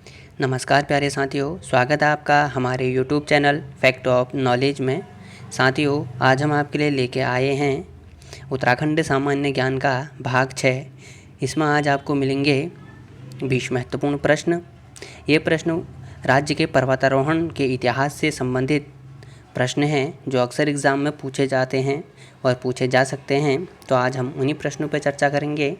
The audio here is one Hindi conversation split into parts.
नमस्कार प्यारे साथियों, स्वागत है आपका हमारे YouTube channel fact of knowledge में। साथियों, आज हम आपके लिए लेके आए हैं उत्तराखंड सामान्य ज्ञान का भाग 6। इसमें आज आपको मिलेंगे 20 महत्वपूर्ण प्रश्न। ये प्रश्न राज्य के पर्वतारोहण के इतिहास से संबंधित प्रश्न हैं जो अक्सर एग्ज़ाम में पूछे जाते हैं और पूछे जा सकते हैं। तो आज हम उन्हीं प्रश्नों पर चर्चा करेंगे।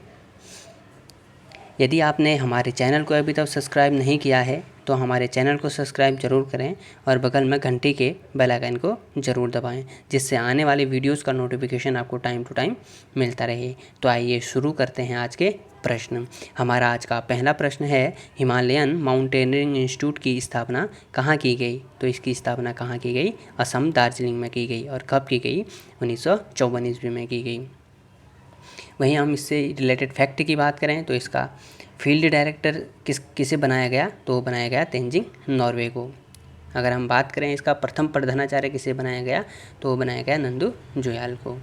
यदि आपने हमारे चैनल को अभी तक सब्सक्राइब नहीं किया है तो हमारे चैनल को सब्सक्राइब ज़रूर करें और बगल में घंटी के बेल आइकन को ज़रूर दबाएं, जिससे आने वाली वीडियोस का नोटिफिकेशन आपको टाइम टू टाइम मिलता रहे। तो आइए शुरू करते हैं आज के प्रश्न। हमारा आज का पहला प्रश्न है, हिमालयन माउंटेनियरिंग इंस्टीट्यूट की स्थापना कहाँ की गई? तो इसकी स्थापना कहाँ की गई? असम दार्जिलिंग में की गई। और कब की गई? 1954 ईस्वी में की गई। वहीं हम इससे रिलेटेड फैक्ट की बात करें तो इसका फील्ड डायरेक्टर किसे बनाया गया? तो वो बनाया गया तेंजिंग नॉर्वे को। अगर हम बात करें इसका प्रथम प्रधानाचार्य किसे बनाया गया? तो वो बनाया गया नंदू जोयाल को।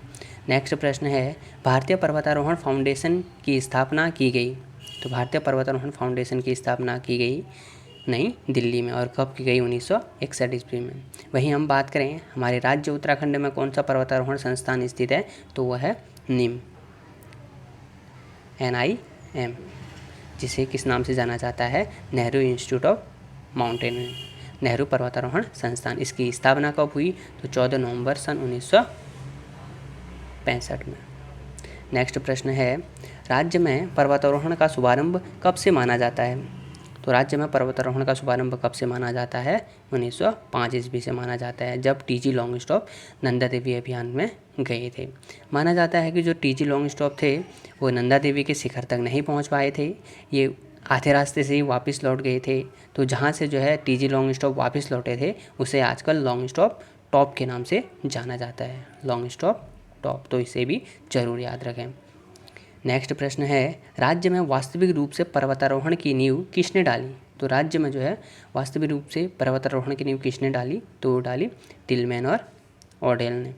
नेक्स्ट प्रश्न है, भारतीय पर्वतारोहण फाउंडेशन की स्थापना की गई? तो भारतीय पर्वतारोहण फाउंडेशन की स्थापना की गई नई दिल्ली में। और कब की गई? 1961 ईस्वी में। वहीं हम बात करें हमारे राज्य उत्तराखंड में कौन सा पर्वतारोहण संस्थान स्थित है? तो वह है निम, NIM, जिसे किस नाम से जाना जाता है? Nehru institute of mountaineering, Nehru पर्वतारोहण संस्थान। इसकी स्थापना कब हुई? तो 14 नवंबर सन 1965 में। नेक्स्ट प्रश्न है, राज्य में पर्वतारोहण का शुभारंभ कब से माना जाता है? तो राज्य में पर्वतारोहण का शुभारंभ कब से माना जाता है? 1905 ईस्वी से माना जाता है, जब TG लॉन्गस्टॉप नंदा देवी अभियान में गए थे। माना जाता है कि जो TG लॉन्गस्टॉप थे वो नंदा देवी के शिखर तक नहीं पहुंच पाए थे, ये आधे रास्ते से ही वापस लौट गए थे। तो जहां से जो है TG लॉन्गस्टॉप वापस लौटे थे उसे आजकल लॉन्गस्टॉप टॉप के नाम से जाना जाता है, लॉन्गस्टॉप टॉप। तो इसे भी जरूर याद रखें। नेक्स्ट प्रश्न है, राज्य में वास्तविक रूप से पर्वतारोहण की नींव किसने डाली? तो राज्य में जो है वास्तविक रूप से पर्वतारोहण की नींव किसने डाली? तो वो डाली टिलमैन और ओडेल ने।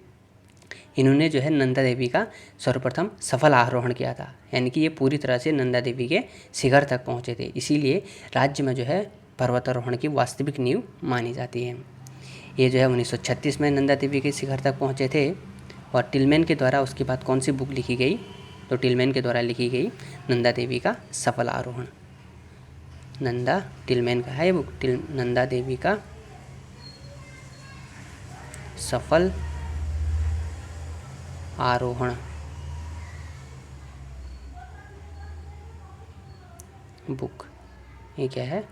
इन्होंने जो है नंदा देवी का सर्वप्रथम सफल आरोहण किया था, यानी कि ये पूरी तरह से नंदा देवी के शिखर तक पहुँचे थे। इसीलिए राज्य में जो है पर्वतारोहण की वास्तविक नींव मानी जाती है। ये जो है 1936 में नंदा देवी के शिखर तक पहुँचे थे। और टिलमैन के द्वारा उसके बाद कौन सी बुक लिखी गई? तो टिलमैन के द्वारा लिखी गई नंदा देवी का सफल आरोहण। टिलमैन का है बुक, नंदा देवी का सफल आरोहण बुक। ये क्या है?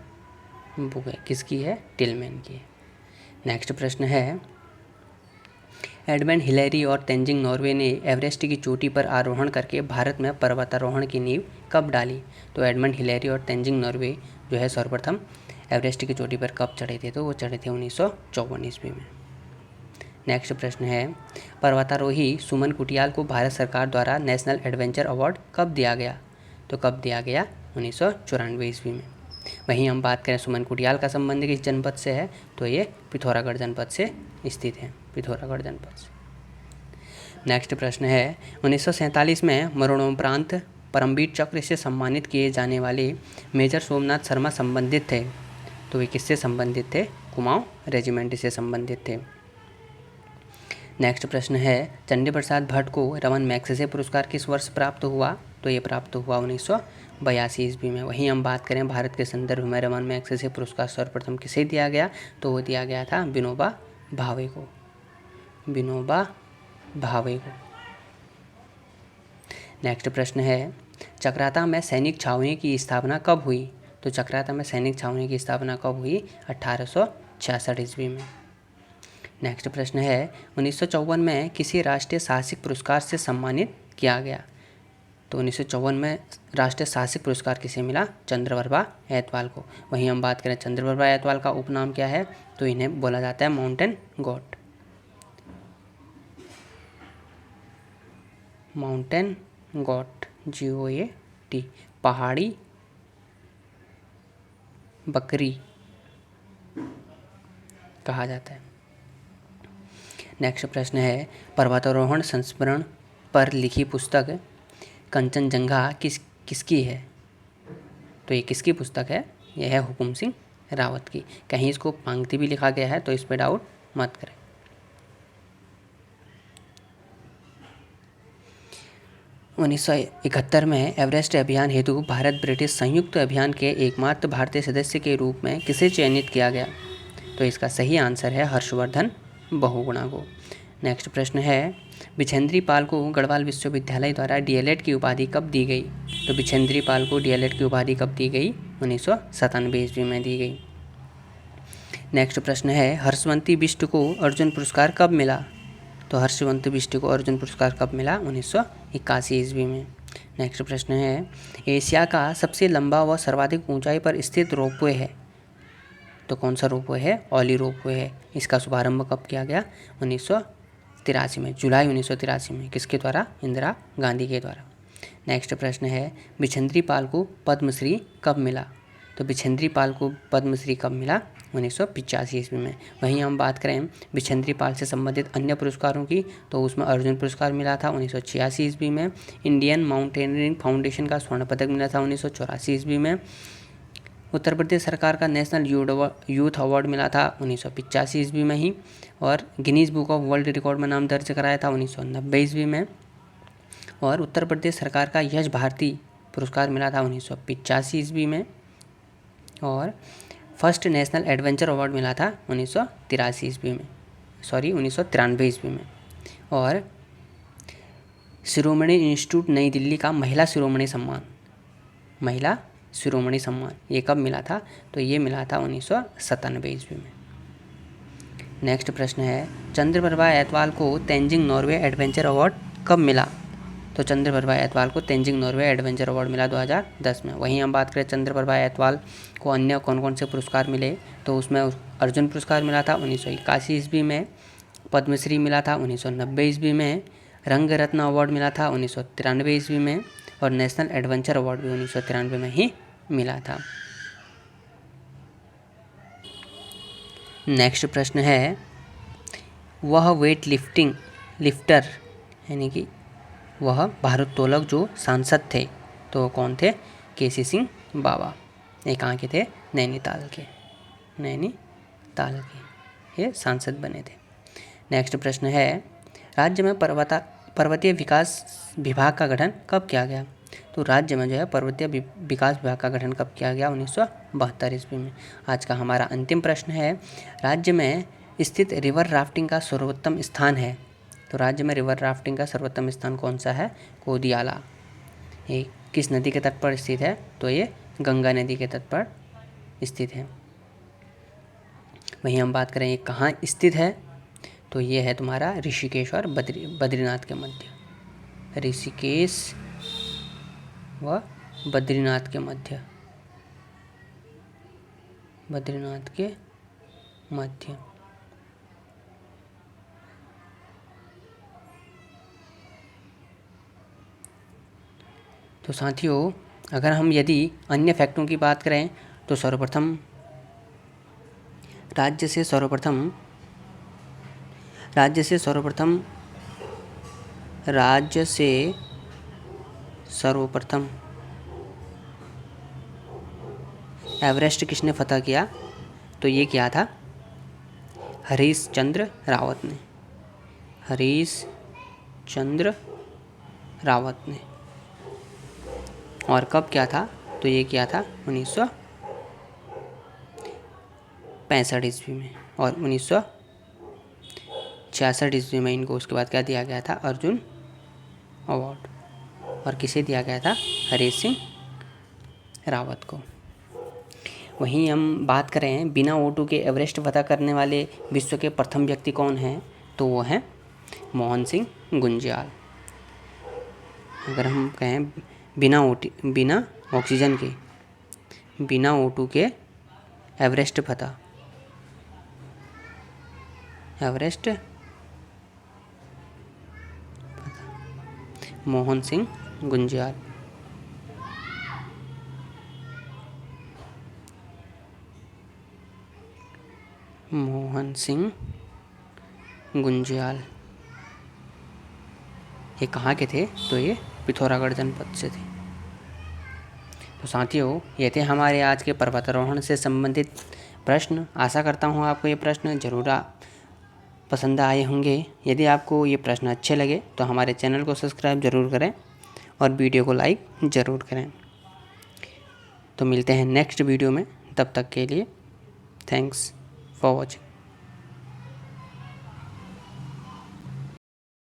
बुक है, किसकी है? टिलमैन की। नेक्स्ट प्रश्न है, एडमंड हिलेरी और तेंजिंग नॉर्वे ने एवरेस्ट की चोटी पर आरोहण करके भारत में पर्वतारोहण की नींव कब डाली? तो एडमंड हिलेरी और तेंजिंग नॉर्वे जो है सर्वप्रथम एवरेस्ट की चोटी पर कब चढ़े थे? तो वो चढ़े थे 1954 ईस्वी में। नेक्स्ट प्रश्न है, पर्वतारोही सुमन कुटियाल को भारत सरकार द्वारा नेशनल एडवेंचर अवार्ड कब दिया गया? तो कब दिया गया? 1994 ईस्वी में। वहीं हम बात करें सुमन कुटियाल का संबंध किस जनपद से है? तो ये पिथौरागढ़ जनपद से स्थित है, पिथौरागढ़ जनपद से। नेक्स्ट प्रश्न है, 1947 में मरणोपरांत परमवीर चक्र से सम्मानित किए जाने वाले मेजर सोमनाथ शर्मा संबंधित थे। तो वे किससे संबंधित थे? कुमाऊं रेजिमेंट से संबंधित थे। नेक्स्ट प्रश्न है, चंडी प्रसाद भट्ट को रमन मैग्सेसे पुरस्कार किस वर्ष प्राप्त हुआ? तो ये प्राप्त हुआ 1982 ईस्वी में। वहीं हम बात करें भारत के संदर्भ में रमन मैग्सेसे पुरस्कार सर्वप्रथम किसे दिया गया? तो वो दिया गया था विनोबा भावे को, विनोबा भावे को। नेक्स्ट प्रश्न है, चक्राता में सैनिक छावनी की स्थापना कब हुई? तो चक्राता में सैनिक छावनी की स्थापना कब हुई? 1866 ईस्वी में। नेक्स्ट प्रश्न है, 1954 में किसी राष्ट्रीय साहसिक पुरस्कार से सम्मानित किया गया? तो 1954 में राष्ट्रीय साहसिक पुरस्कार किसे मिला? चंद्रप्रभा ऐतवाल को। वहीं हम बात करें चंद्रप्रभा ऐतवाल का उपनाम क्या है? तो इन्हें बोला जाता है mountain God, mountain God, GOAT, पहाड़ी बकरी कहा जाता है। नेक्स्ट प्रश्न है, पर्वतारोहण संस्मरण पर लिखी पुस्तक कंचनजंगा किसकी है? तो ये किसकी पुस्तक है? यह है हुकुम सिंह रावत की। कहीं इसको पंक्ति भी लिखा गया है तो इस पर डाउट मत करें। 1971 में एवरेस्ट अभियान हेतु भारत ब्रिटिश संयुक्त अभियान के एकमात्र भारतीय सदस्य के रूप में किसे चयनित किया गया? तो इसका सही आंसर है हर्षवर्धन बहुगुणा को। नेक्स्ट प्रश्न है, बिछेंद्री पाल को गढ़वाल विश्वविद्यालय द्वारा डीएलएड की उपाधि कब दी गई? तो बिछेंद्री पाल को डीएलएड की उपाधि कब दी गई? 1997 ईस्वी में दी गई। नेक्स्ट प्रश्न है, हर्षवंती बिष्ट को अर्जुन पुरस्कार कब मिला? तो हर्षवंत बिष्ट को अर्जुन पुरस्कार कब मिला? 1981 ईस्वी में। नेक्स्ट प्रश्न है, एशिया का सबसे लंबा व सर्वाधिक ऊंचाई पर स्थित रोपवे है? तो कौन सा रोपवे है? औली रोपवे है। इसका शुभारंभ कब किया गया? 1983 में, जुलाई 1983 में। किसके द्वारा? इंदिरा गांधी के द्वारा। नेक्स्ट प्रश्न है, बिछेंद्री पाल को पद्मश्री कब मिला? तो बिछेंद्री पाल को पद्मश्री कब मिला? 1985 ईस्वी में। वहीं हम बात करें बिछेंद्री पाल से संबंधित अन्य पुरस्कारों की, तो उसमें अर्जुन पुरस्कार मिला था 1986 ईस्वी में। इंडियन माउंटेनियरिंग फाउंडेशन का स्वर्ण पदक मिला था 1984 ईस्वी में। उत्तर प्रदेश सरकार का नेशनल यूथ अवार्ड मिला था 1985 ईस्वी में ही। और Guinness book of world record में नाम दर्ज कराया था 1990 ईस्वी में। और उत्तर प्रदेश सरकार का यश भारती पुरस्कार मिला था 1985 ईस्वी में। और फर्स्ट नेशनल एडवेंचर अवार्ड मिला था 1993 ईस्वी में, 1993 ईस्वी में। और शिरोमणि इंस्टीट्यूट नई दिल्ली का महिला शिरोमणि सम्मान ये कब मिला था? तो ये मिला था 1997 ईस्वी में। नेक्स्ट प्रश्न है, चंद्रप्रभा ऐतवाल को तेंजिंग नॉर्वे एडवेंचर अवार्ड कब मिला? तो चंद्रप्रभा ऐतवाल को तेंजिंग नॉर्वे एडवेंचर अवार्ड मिला 2010 में। वहीं हम बात करें चंद्रप्रभा ऐतवाल को अन्य कौन कौन से पुरस्कार मिले, तो उसमें अर्जुन पुरस्कार मिला था 1981 ईस्वी में, पद्मश्री मिला था 1990 ईस्वी में, रंग रत्न अवार्ड मिला था 1993 ईस्वी में, और नेशनल एडवेंचर अवार्ड भी 1993 में ही मिला था। नेक्स्ट प्रश्न है, वह वेट लिफ्टर यानी कि वह भारोत्तोलक जो सांसद थे, तो कौन थे? केसी सिंह बाबा। ये कहाँ के थे? नैनीताल के ये सांसद बने थे। नेक्स्ट प्रश्न है, राज्य में पर्वतीय विकास विभाग का गठन कब किया गया? तो राज्य में जो है पर्वतीय विकास विभाग का गठन कब किया गया? 1972 ईस्वी में। आज का हमारा अंतिम प्रश्न है, राज्य में स्थित रिवर राफ्टिंग का सर्वोत्तम स्थान है? तो राज्य में रिवर राफ्टिंग का सर्वोत्तम स्थान कौन सा है? कोदियाला। ये किस नदी के तट पर स्थित है? तो ये गंगा नदी के तट पर स्थित है। वहीं हम बात करें ये कहाँ स्थित है, तो ये है तुम्हारा ऋषिकेश और बद्रीनाथ के मध्य। ऋषिकेश व बद्रीनाथ के मध्य। तो साथियों, अगर हम यदि अन्य फैक्टों की बात करें तो सर्वप्रथम राज्य से सर्वप्रथम एवरेस्ट किसने फतह किया? तो ये किया था हरीश चंद्र रावत ने। और कब किया था? तो ये किया था 1965 ईस्वी में। और 1966 ईस्वी में इनको उसके बाद क्या दिया गया था? अर्जुन अवार्ड। और किसे दिया गया था? हरीश सिंह रावत को। वहीं हम बात करें बिना O2 के एवरेस्ट फतह करने वाले विश्व के प्रथम व्यक्ति कौन हैं, तो वो हैं मोहन सिंह गुंजियाल। अगर हम कहें बिना ऑक्सीजन के, बिना O2 के एवरेस्ट फतह मोहन सिंह गुंजियाल। ये कहाँ के थे? तो ये पिथौरागढ़ जनपद से थे। तो साथियों, ये थे हमारे आज के पर्वतारोहण से संबंधित प्रश्न। आशा करता हूँ आपको ये प्रश्न ज़रूर पसंद आए होंगे। यदि आपको ये प्रश्न अच्छे लगे तो हमारे चैनल को सब्सक्राइब ज़रूर करें और वीडियो को लाइक ज़रूर करें। तो मिलते हैं नेक्स्ट वीडियो में, तब तक के लिए थैंक्स फॉर वॉचिंग।